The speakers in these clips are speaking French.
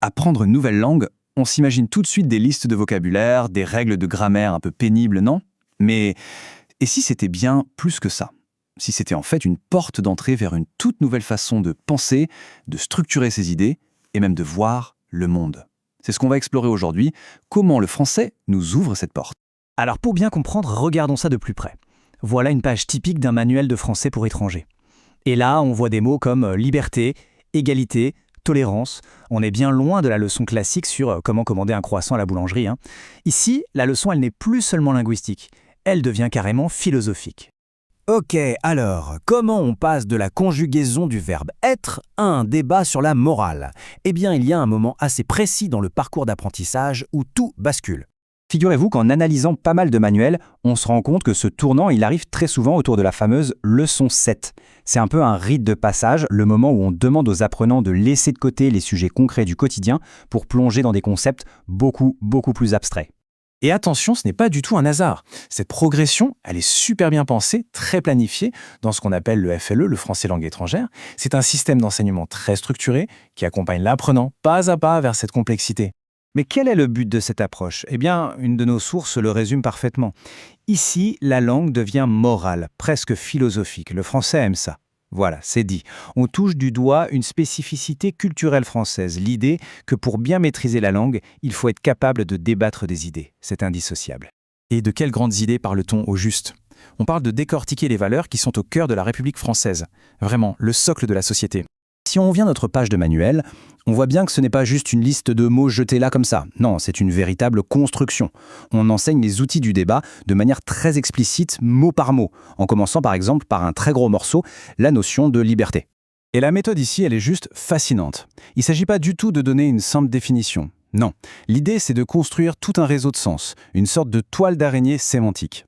Apprendre une nouvelle langue, on s'imagine tout de suite des listes de vocabulaire, des règles de grammaire un peu pénibles, non? Mais et si c'était bien plus que ça? Si c'était en fait une porte d'entrée vers une toute nouvelle façon de penser, de structurer ses idées et même de voir le monde. C'est ce qu'on va explorer aujourd'hui, comment le français nous ouvre cette porte. Alors pour bien comprendre, regardons ça de plus près. Voilà une page typique d'un manuel de français pour étrangers. Et là, on voit des mots comme liberté, égalité, tolérance. On est bien loin de la leçon classique sur comment commander un croissant à la boulangerie. Ici, la leçon, elle n'est plus seulement linguistique. Elle devient carrément philosophique. Ok, alors, comment on passe de la conjugaison du verbe être à un débat sur la morale? Eh bien, il y a un moment assez précis dans le parcours d'apprentissage où tout bascule. Figurez-vous qu'en analysant pas mal de manuels, on se rend compte que ce tournant, il arrive très souvent autour de la fameuse leçon 7. C'est un peu un rite de passage, le moment où on demande aux apprenants de laisser de côté les sujets concrets du quotidien pour plonger dans des concepts beaucoup plus abstraits. Et attention, ce n'est pas du tout un hasard. Cette progression, elle est super bien pensée, très planifiée, dans ce qu'on appelle le FLE, le français langue étrangère. C'est un système d'enseignement très structuré qui accompagne l'apprenant pas à pas vers cette complexité. Mais quel est le but de cette approche? Eh bien, une de nos sources le résume parfaitement. Ici, la langue devient morale, presque philosophique. Le français aime ça. Voilà, c'est dit. On touche du doigt une spécificité culturelle française, l'idée que pour bien maîtriser la langue, il faut être capable de débattre des idées. C'est indissociable. Et de quelles grandes idées parle-t-on au juste? On parle de décortiquer les valeurs qui sont au cœur de la République française. Vraiment, le socle de la société. Si on vient à notre page de manuel, on voit bien que ce n'est pas juste une liste de mots jetés là comme ça. Non, c'est une véritable construction. On enseigne les outils du débat de manière très explicite, mot par mot, en commençant par exemple par un très gros morceau, la notion de liberté. Et la méthode ici, elle est juste fascinante. Il ne s'agit pas du tout de donner une simple définition. Non, l'idée c'est de construire tout un réseau de sens, une sorte de toile d'araignée sémantique.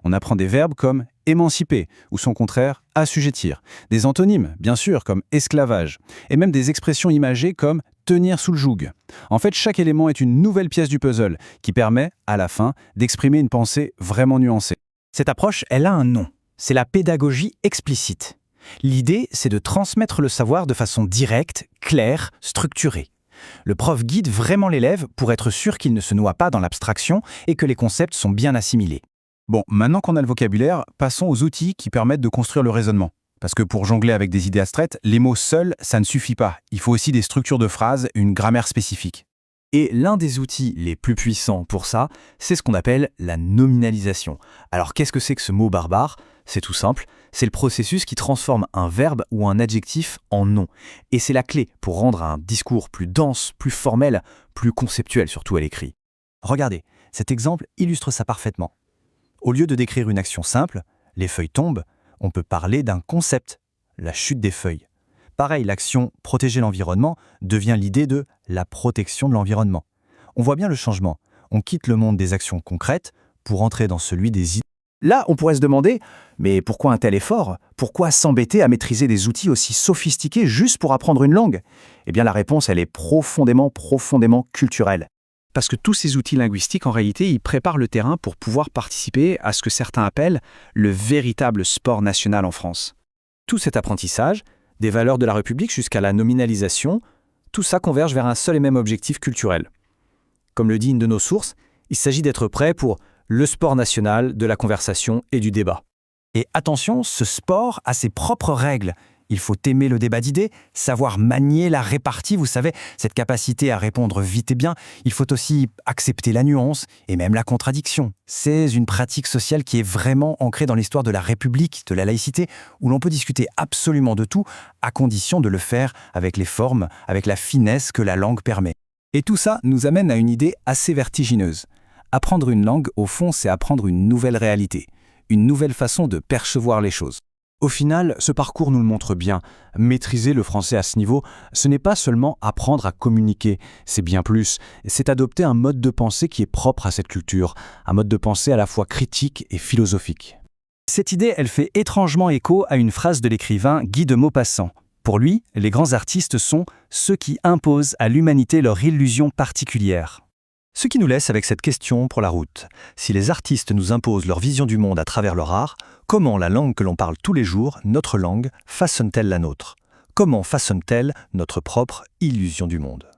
On apprend des verbes comme émanciper ou son contraire assujettir, des antonymes bien sûr comme esclavage et même des expressions imagées comme tenir sous le joug. En fait, chaque élément est une nouvelle pièce du puzzle qui permet, à la fin, d'exprimer une pensée vraiment nuancée. Cette approche, elle a un nom. C'est la pédagogie explicite. L'idée, c'est de transmettre le savoir de façon directe, claire, structurée. Le prof guide vraiment l'élève pour être sûr qu'il ne se noie pas dans l'abstraction et que les concepts sont bien assimilés. Bon, maintenant qu'on a le vocabulaire, passons aux outils qui permettent de construire le raisonnement. Parce que pour jongler avec des idées abstraites, les mots seuls, ça ne suffit pas. Il faut aussi des structures de phrases, une grammaire spécifique. Et l'un des outils les plus puissants pour ça, c'est ce qu'on appelle la nominalisation. Alors qu'est-ce que c'est que ce mot barbare? C'est tout simple, c'est le processus qui transforme un verbe ou un adjectif en nom. Et c'est la clé pour rendre un discours plus dense, plus formel, plus conceptuel surtout à l'écrit. Regardez, cet exemple illustre ça parfaitement. Au lieu de décrire une action simple, les feuilles tombent, on peut parler d'un concept, la chute des feuilles. Pareil, l'action « protéger l'environnement » devient l'idée de la protection de l'environnement. On voit bien le changement. On quitte le monde des actions concrètes pour entrer dans celui des idées. Là, on pourrait se demander, mais pourquoi un tel effort? Pourquoi s'embêter à maîtriser des outils aussi sophistiqués juste pour apprendre une langue? Eh bien, la réponse, elle est profondément culturelle. Parce que tous ces outils linguistiques, en réalité, ils préparent le terrain pour pouvoir participer à ce que certains appellent le véritable sport national en France. Tout cet apprentissage, des valeurs de la République jusqu'à la nominalisation, tout ça converge vers un seul et même objectif culturel. Comme le dit une de nos sources, il s'agit d'être prêt pour le sport national de la conversation et du débat. Et attention, ce sport a ses propres règles. Il faut aimer le débat d'idées, savoir manier la répartie, vous savez, cette capacité à répondre vite et bien. Il faut aussi accepter la nuance et même la contradiction. C'est une pratique sociale qui est vraiment ancrée dans l'histoire de la République, de la laïcité, où l'on peut discuter absolument de tout, à condition de le faire avec les formes, avec la finesse que la langue permet. Et tout ça nous amène à une idée assez vertigineuse. Apprendre une langue, au fond, c'est apprendre une nouvelle réalité, une nouvelle façon de percevoir les choses. Au final, ce parcours nous le montre bien. Maîtriser le français à ce niveau, ce n'est pas seulement apprendre à communiquer, c'est bien plus. C'est adopter un mode de pensée qui est propre à cette culture, un mode de pensée à la fois critique et philosophique. Cette idée, elle fait étrangement écho à une phrase de l'écrivain Guy de Maupassant. Pour lui, les grands artistes sont ceux qui imposent à l'humanité leur illusion particulière. Ce qui nous laisse avec cette question pour la route. Si les artistes nous imposent leur vision du monde à travers leur art, comment la langue que l'on parle tous les jours, notre langue, façonne-t-elle la nôtre? Comment façonne-t-elle notre propre illusion du monde?